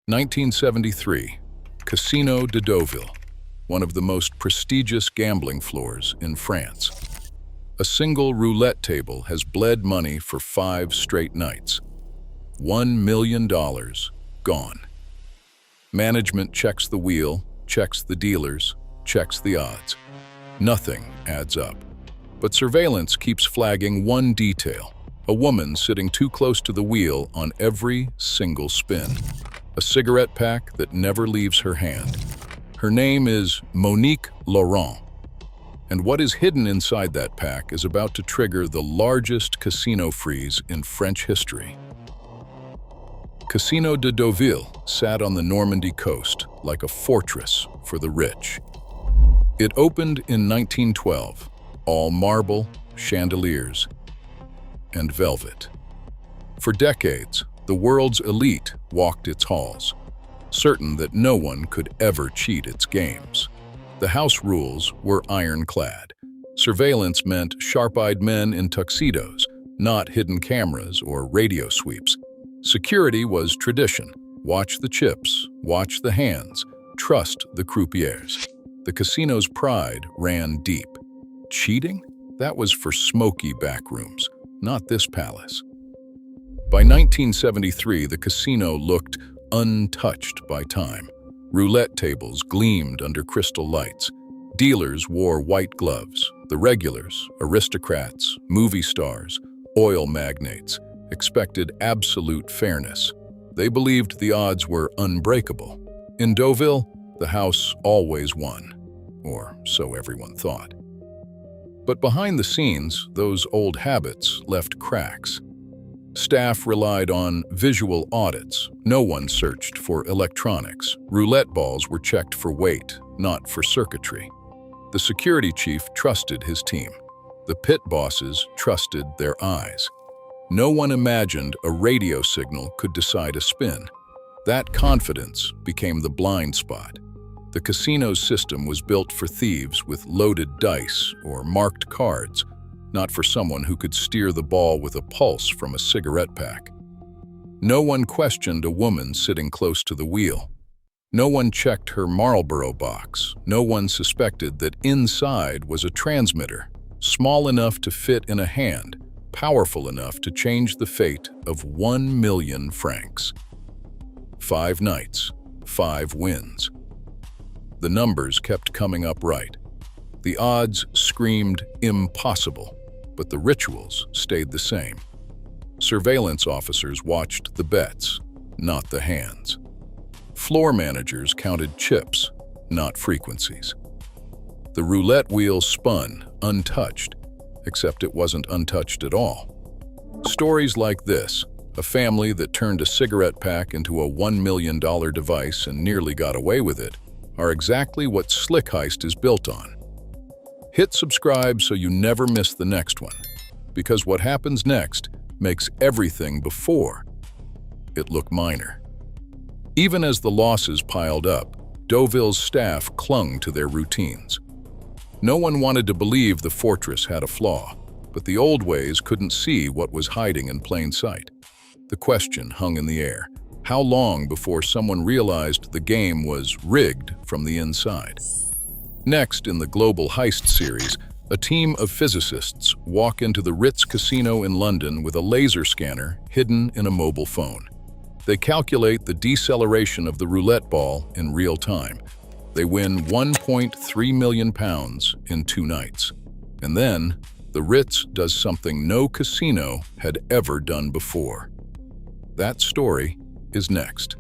1973, Casino de Deauville, one of the most prestigious gambling floors in France. A single roulette table has bled money for 5 straight nights. $1 million gone. Management checks the wheel, checks the dealers, checks the odds. Nothing adds up. But surveillance keeps flagging one detail: a woman sitting too close to the wheel on every single spin. A cigarette pack that never leaves her hand. Her name is Monique Laurent. And what is hidden inside that pack is about to trigger the largest casino freeze in French history. Casino de Deauville sat on the Normandy coast like a fortress for the rich. It opened in 1912, all marble, chandeliers, and velvet. For decades, the world's elite walked its halls, certain that no one could ever cheat its games. The house rules were ironclad. Surveillance meant sharp-eyed men in tuxedos, not hidden cameras or radio sweeps. Security was tradition. Watch the chips, watch the hands, trust the croupiers. The casino's pride ran deep. Cheating? That was for smoky back rooms, not this palace. By 1973, the casino looked untouched by time. Roulette tables gleamed under crystal lights. Dealers wore white gloves. The regulars, aristocrats, movie stars, oil magnates, expected absolute fairness. They believed the odds were unbreakable. In Deauville, the house always won, or so everyone thought. But behind the scenes, those old habits left cracks. Staff relied on visual audits. No one searched for electronics. Roulette balls were checked for weight, not for circuitry. The security chief trusted his team. The pit bosses trusted their eyes. No one imagined a radio signal could decide a spin. That confidence became the blind spot. The casino's system was built for thieves with loaded dice or marked cards, not for someone who could steer the ball with a pulse from a cigarette pack. No one questioned a woman sitting close to the wheel. No one checked her Marlboro box. No one suspected that inside was a transmitter, small enough to fit in a hand, powerful enough to change the fate of 1 million francs. 5 nights, 5 wins. The numbers kept coming up right. The odds screamed impossible, but the rituals stayed the same. Surveillance officers watched the bets, not the hands. Floor managers counted chips, not frequencies. The roulette wheel spun, untouched, except it wasn't untouched at all. Stories like this, a family that turned a cigarette pack into a $1 million device and nearly got away with it, are exactly what Slick Heist is built on. Hit subscribe so you never miss the next one, because what happens next makes everything before it look minor. Even as the losses piled up, Deauville's staff clung to their routines. No one wanted to believe the fortress had a flaw, but the old ways couldn't see what was hiding in plain sight. The question hung in the air: how long before someone realized the game was rigged from the inside? Next, in the Global Heist series, a team of physicists walk into the Ritz Casino in London with a laser scanner hidden in a mobile phone. They calculate the deceleration of the roulette ball in real time. They win £1.3 million in 2 nights. And then, the Ritz does something no casino had ever done before. That story is next.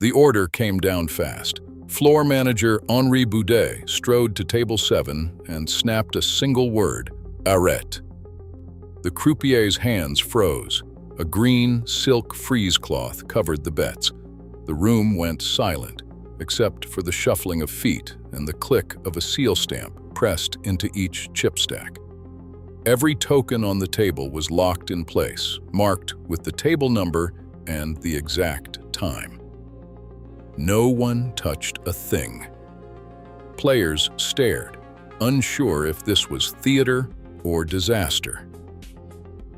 The order came down fast. Floor manager Henri Boudet strode to table 7 and snapped a single word: arrête. The croupier's hands froze. A green silk frieze cloth covered the bets. The room went silent, except for the shuffling of feet and the click of a seal stamp pressed into each chip stack. Every token on the table was locked in place, marked with the table number and the exact time. No one touched a thing. Players stared, unsure if this was theater or disaster.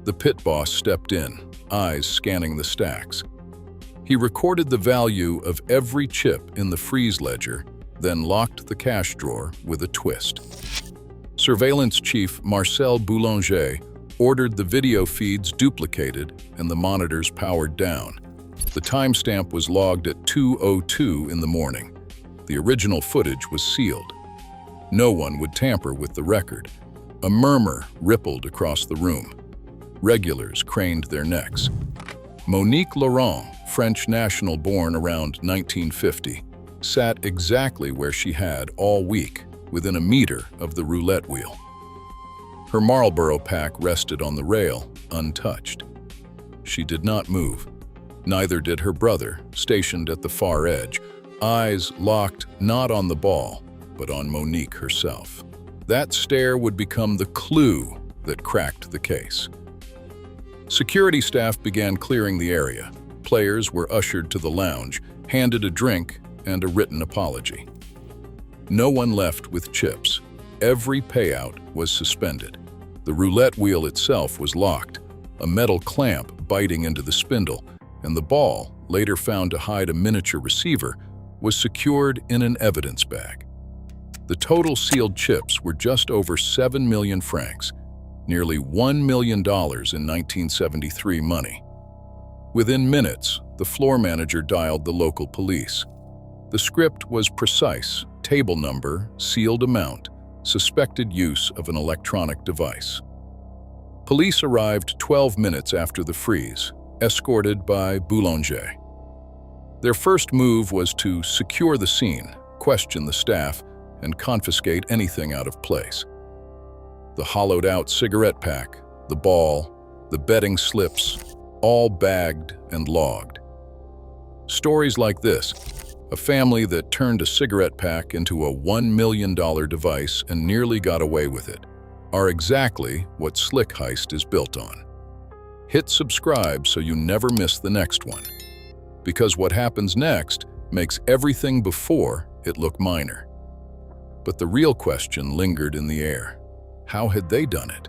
The pit boss stepped in, eyes scanning the stacks. He recorded the value of every chip in the freeze ledger, then locked the cash drawer with a twist. Surveillance Chief Marcel Boulanger ordered the video feeds duplicated and the monitors powered down. The timestamp was logged at 2:02 in the morning. The original footage was sealed. No one would tamper with the record. A murmur rippled across the room. Regulars craned their necks. Monique Laurent, French national born around 1950, sat exactly where she had all week, within a meter of the roulette wheel. Her Marlboro pack rested on the rail, untouched. She did not move. Neither did her brother, stationed at the far edge, eyes locked not on the ball, but on Monique herself. That stare would become the clue that cracked the case. Security staff began clearing the area. Players were ushered to the lounge, handed a drink and a written apology. No one left with chips. Every payout was suspended. The roulette wheel itself was locked, a metal clamp biting into the spindle, and the ball, later found to hide a miniature receiver, was secured in an evidence bag. The total sealed chips were just over 7 million francs, nearly $1 million in 1973 money. Within minutes, the floor manager dialed the local police. The script was precise: table number, sealed amount, suspected use of an electronic device. Police arrived 12 minutes after the freeze, escorted by Boulanger. Their first move was to secure the scene, question the staff, and confiscate anything out of place. The hollowed-out cigarette pack, the ball, the betting slips, all bagged and logged. Stories like this, a family that turned a cigarette pack into a $1 million device and nearly got away with it, are exactly what Slick Heist is built on. Hit subscribe so you never miss the next one, because what happens next makes everything before it look minor. But the real question lingered in the air. How had they done it?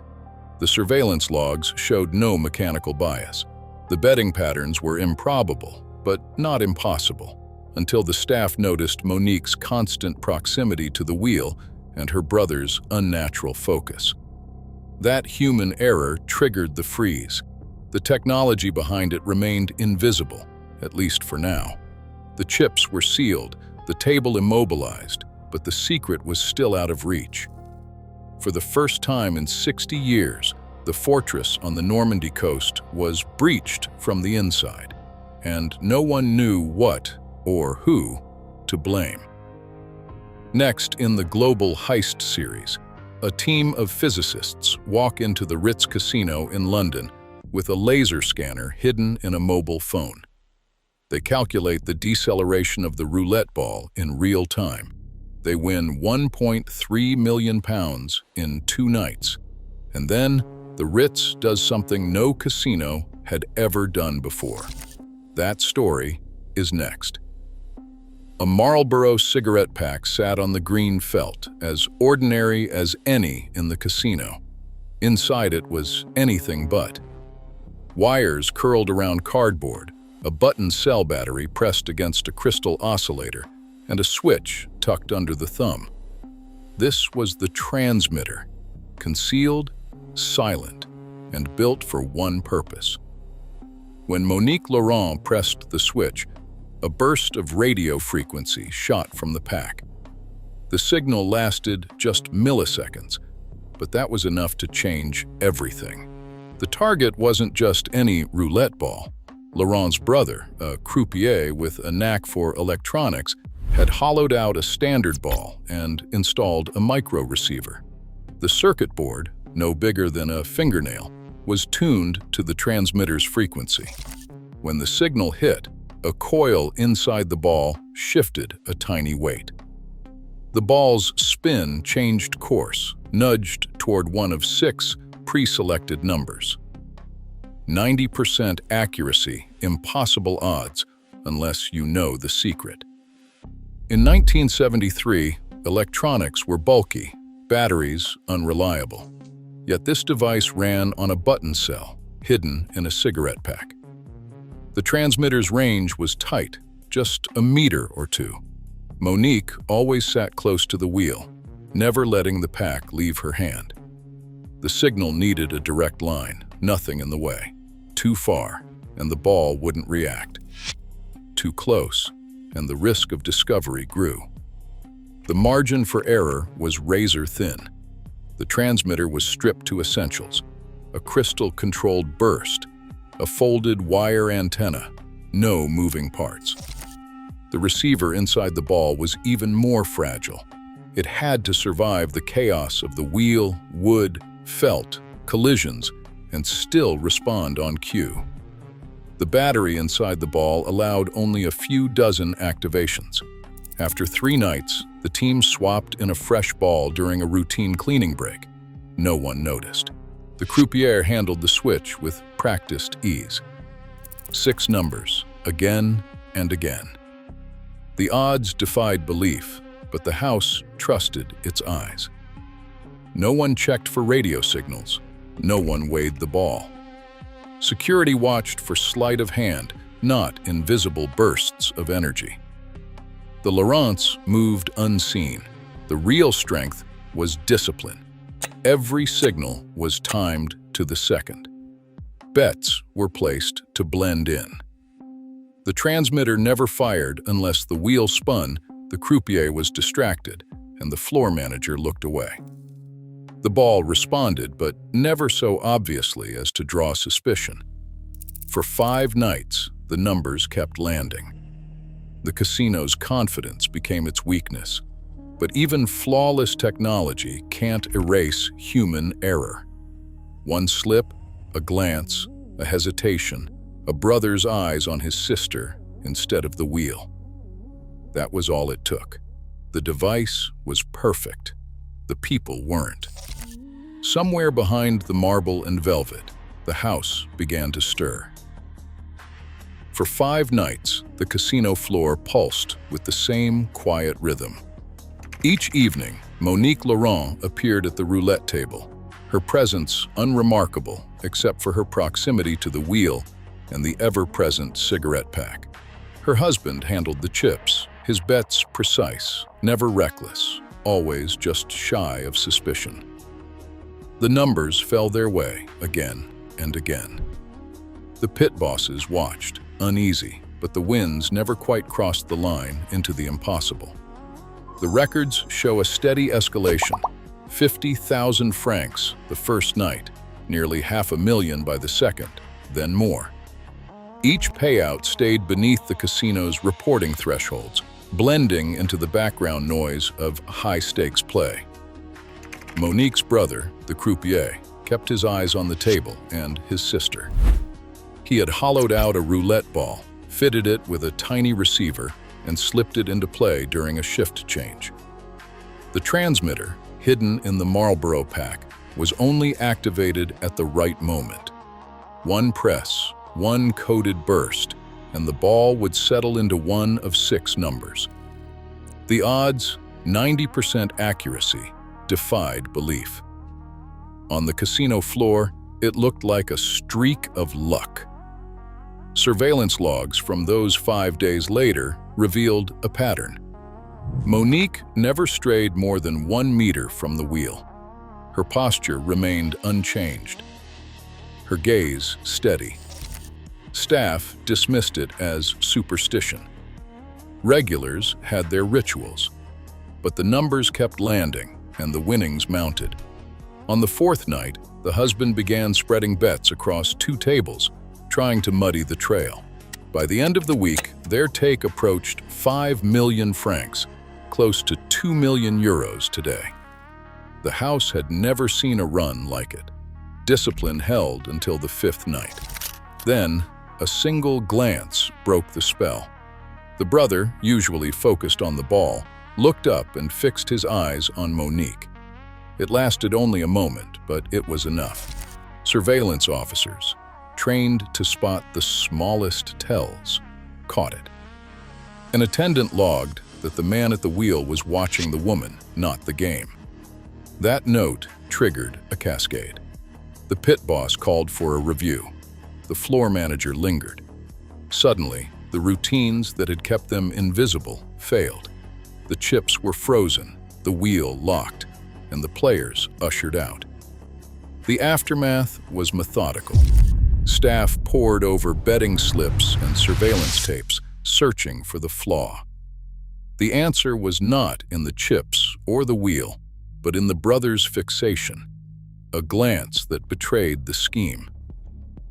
The surveillance logs showed no mechanical bias. The betting patterns were improbable, but not impossible, until the staff noticed Monique's constant proximity to the wheel and her brother's unnatural focus. That human error triggered the freeze. The technology behind it remained invisible, at least for now. The chips were sealed, the table immobilized, but the secret was still out of reach. For the first time in 60 years, the fortress on the Normandy coast was breached from the inside, and no one knew what or who to blame. Next, in the global Heist series, a team of physicists walk into the Ritz Casino in London with a laser scanner hidden in a mobile phone. They calculate the deceleration of the roulette ball in real time. They win £1.3 million in 2 nights. And then, the Ritz does something no casino had ever done before. That story is next. A Marlboro cigarette pack sat on the green felt, as ordinary as any in the casino. Inside it was anything but. Wires curled around cardboard, a button cell battery pressed against a crystal oscillator, and a switch tucked under the thumb. This was the transmitter, concealed, silent, and built for one purpose. When Monique Laurent pressed the switch, a burst of radio frequency shot from the pack. The signal lasted just milliseconds, but that was enough to change everything. The target wasn't just any roulette ball. Laurent's brother, a croupier with a knack for electronics, had hollowed out a standard ball and installed a micro receiver. The circuit board, no bigger than a fingernail, was tuned to the transmitter's frequency. When the signal hit, a coil inside the ball shifted a tiny weight. The ball's spin changed course, nudged toward one of 6 pre-selected numbers. 90% accuracy, impossible odds, unless you know the secret. In 1973, electronics were bulky, batteries unreliable. Yet this device ran on a button cell, hidden in a cigarette pack. The transmitter's range was tight, just a meter or two. Monique always sat close to the wheel, never letting the pack leave her hand. The signal needed a direct line, nothing in the way. Too far, and the ball wouldn't react. Too close, and the risk of discovery grew. The margin for error was razor thin. The transmitter was stripped to essentials: a crystal-controlled burst, a folded wire antenna, no moving parts. The receiver inside the ball was even more fragile. It had to survive the chaos of the wheel, wood, felt, collisions, and still respond on cue. The battery inside the ball allowed only a few dozen activations. After 3 nights, the team swapped in a fresh ball during a routine cleaning break. No one noticed. The croupier handled the switch with practiced ease. 6 numbers, again and again. The odds defied belief, but the house trusted its eyes. No one checked for radio signals. No one weighed the ball. Security watched for sleight of hand, not invisible bursts of energy. The Laurents moved unseen. The real strength was discipline. Every signal was timed to the second. Bets were placed to blend in. The transmitter never fired unless the wheel spun, the croupier was distracted, and the floor manager looked away. The ball responded, but never so obviously as to draw suspicion. For 5 nights, the numbers kept landing. The casino's confidence became its weakness, but even flawless technology can't erase human error. One slip, a glance, a hesitation, a brother's eyes on his sister instead of the wheel. That was all it took. The device was perfect. The people weren't. Somewhere behind the marble and velvet, the house began to stir. For 5 nights, the casino floor pulsed with the same quiet rhythm. Each evening, Monique Laurent appeared at the roulette table, her presence unremarkable except for her proximity to the wheel and the ever-present cigarette pack. Her husband handled the chips, his bets precise, never reckless, always just shy of suspicion. The numbers fell their way again and again. The pit bosses watched, uneasy, but the wins never quite crossed the line into the impossible. The records show a steady escalation: 50,000 francs the first night, nearly $500,000 by the second, then more. Each payout stayed beneath the casino's reporting thresholds, blending into the background noise of high-stakes play. Monique's brother, the croupier, kept his eyes on the table and his sister. He had hollowed out a roulette ball, fitted it with a tiny receiver, and slipped it into play during a shift change. The transmitter, hidden in the Marlboro pack, was only activated at the right moment. One press, one coded burst, and the ball would settle into one of 6 numbers. The odds, 90% accuracy, defied belief. On the casino floor, it looked like a streak of luck. Surveillance logs from those 5 days later revealed a pattern. Monique never strayed more than 1 meter from the wheel. Her posture remained unchanged. Her gaze steady. Staff dismissed it as superstition. Regulars had their rituals. But the numbers kept landing, and the winnings mounted. On the 4th night, the husband began spreading bets across 2 tables, trying to muddy the trail. By the end of the week, their take approached 5 million francs, close to 2 million euros today. The house had never seen a run like it. Discipline held until the 5th night. Then, a single glance broke the spell. The brother, usually focused on the ball, looked up and fixed his eyes on Monique. It lasted only a moment, but it was enough. Surveillance officers, trained to spot the smallest tells, caught it. An attendant logged that the man at the wheel was watching the woman, not the game. That note triggered a cascade. The pit boss called for a review. The floor manager lingered. Suddenly, the routines that had kept them invisible failed. The chips were frozen, the wheel locked, and the players ushered out. The aftermath was methodical. Staff pored over betting slips and surveillance tapes, searching for the flaw. The answer was not in the chips or the wheel, but in the brothers' fixation, a glance that betrayed the scheme.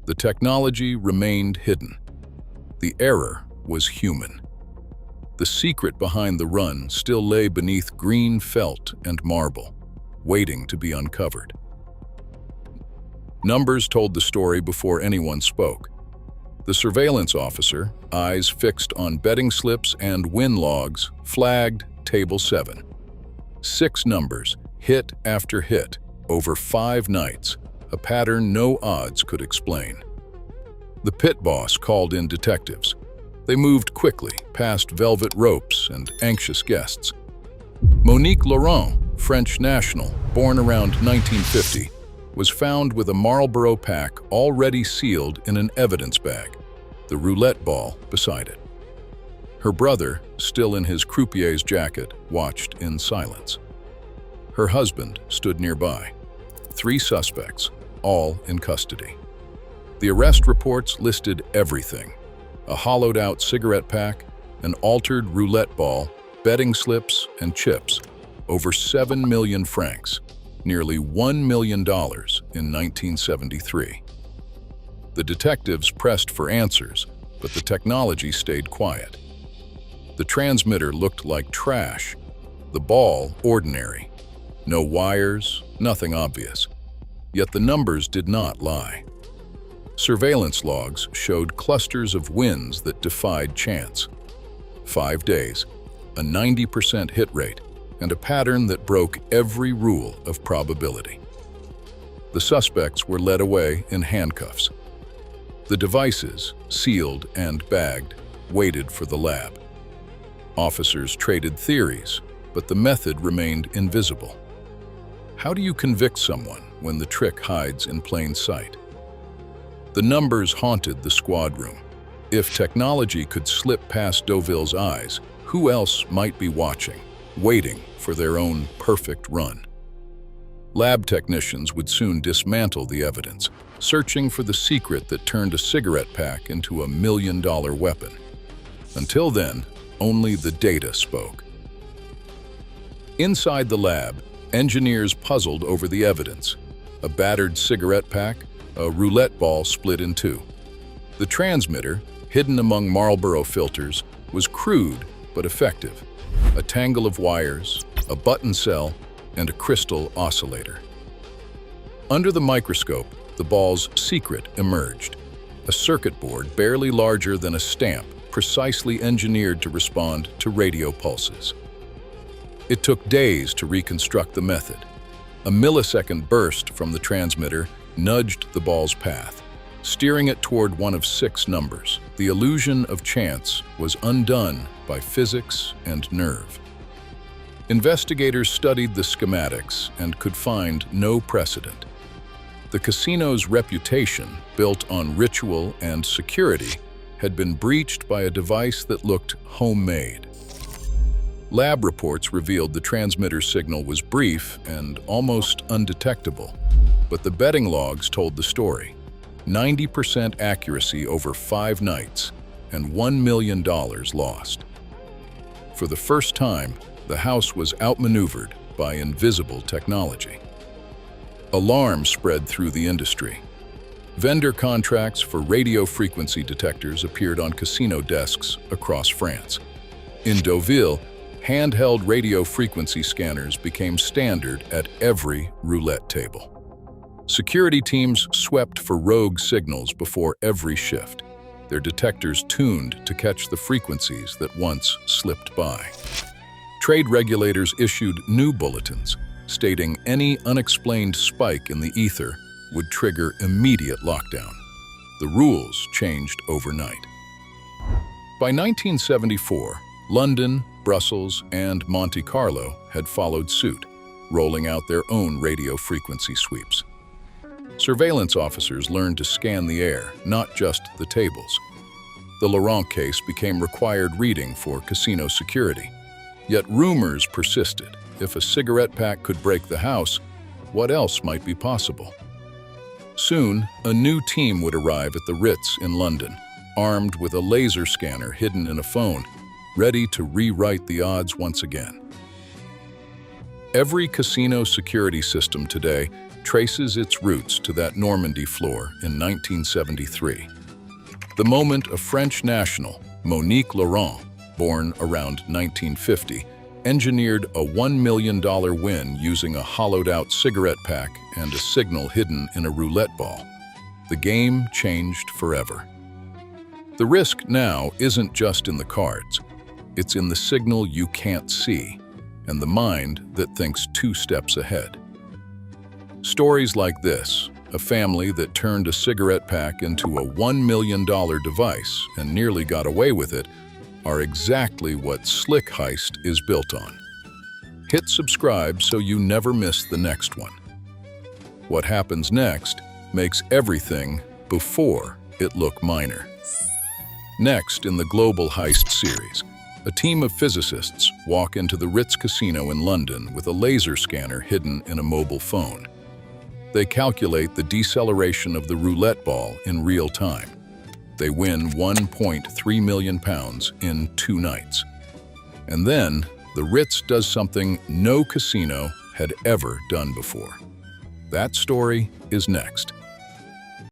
The technology remained hidden. The error was human. The secret behind the run still lay beneath green felt and marble, waiting to be uncovered. Numbers told the story before anyone spoke. The surveillance officer, eyes fixed on betting slips and win logs, flagged table 7. 6 numbers, hit after hit, over 5 nights, a pattern no odds could explain. The pit boss called in detectives. They moved quickly past velvet ropes and anxious guests. Monique Laurent, French national, born around 1950, was found with a Marlboro pack already sealed in an evidence bag, the roulette ball beside it. Her brother, still in his croupier's jacket, watched in silence. Her husband stood nearby. 3 suspects, all in custody. The arrest reports listed everything: a hollowed-out cigarette pack, an altered roulette ball, betting slips and chips, over 7 million francs, nearly $1 million in 1973. The detectives pressed for answers, but the technology stayed quiet. The transmitter looked like trash, the ball ordinary. No wires, nothing obvious. Yet the numbers did not lie. Surveillance logs showed clusters of wins that defied chance. 5 days, a 90% hit rate, and a pattern that broke every rule of probability. The suspects were led away in handcuffs. The devices, sealed and bagged, waited for the lab. Officers traded theories, but the method remained invisible. How do you convict someone when the trick hides in plain sight? The numbers haunted the squad room. If technology could slip past Deauville's eyes, who else might be watching, waiting for their own perfect run? Lab technicians would soon dismantle the evidence, searching for the secret that turned a cigarette pack into a $1 million weapon. Until then, only the data spoke. Inside the lab, engineers puzzled over the evidence: a battered cigarette pack, a roulette ball split in 2. The transmitter, hidden among Marlboro filters, was crude but effective: a tangle of wires, a button cell, and a crystal oscillator. Under the microscope, the ball's secret emerged: a circuit board barely larger than a stamp, precisely engineered to respond to radio pulses. It took days to reconstruct the method. A millisecond burst from the transmitter nudged the ball's path, steering it toward one of 6 numbers. The illusion of chance was undone by physics and nerve. Investigators studied the schematics and could find no precedent. The casino's reputation, built on ritual and security, had been breached by a device that looked homemade. Lab reports revealed the transmitter's signal was brief and almost undetectable, but the betting logs told the story: 90% accuracy over 5 nights, and $1 million lost. For the first time, the house was outmaneuvered by invisible technology. Alarm spread through the industry. Vendor contracts for radio frequency detectors appeared on casino desks across France. In Deauville, handheld radio frequency scanners became standard at every roulette table. Security teams swept for rogue signals before every shift, their detectors tuned to catch the frequencies that once slipped by. Trade regulators issued new bulletins, stating any unexplained spike in the ether would trigger immediate lockdown. The rules changed overnight. By 1974, London, Brussels, and Monte Carlo had followed suit, rolling out their own radio frequency sweeps. Surveillance officers learned to scan the air, not just the tables. The Laurent case became required reading for casino security. Yet rumors persisted. If a cigarette pack could break the house, what else might be possible? Soon, a new team would arrive at the Ritz in London, armed with a laser scanner hidden in a phone, ready to rewrite the odds once again. Every casino security system today traces its roots to that Normandy floor in 1973. The moment a French national, Monique Laurent, born around 1950, engineered a $1 million win using a hollowed-out cigarette pack and a signal hidden in a roulette ball. The game changed forever. The risk now isn't just in the cards. It's in the signal you can't see and the mind that thinks 2 steps ahead. Stories like this, a family that turned a cigarette pack into a $1 million device and nearly got away with it, are exactly what Slick Heist is built on. Hit subscribe so you never miss the next one. What happens next makes everything before it look minor. Next in the Global Heist series, a team of physicists walk into the Ritz Casino in London with a laser scanner hidden in a mobile phone. They calculate the deceleration of the roulette ball in real time. They win £1.3 million in 2 nights. And then, the Ritz does something no casino had ever done before. That story is next.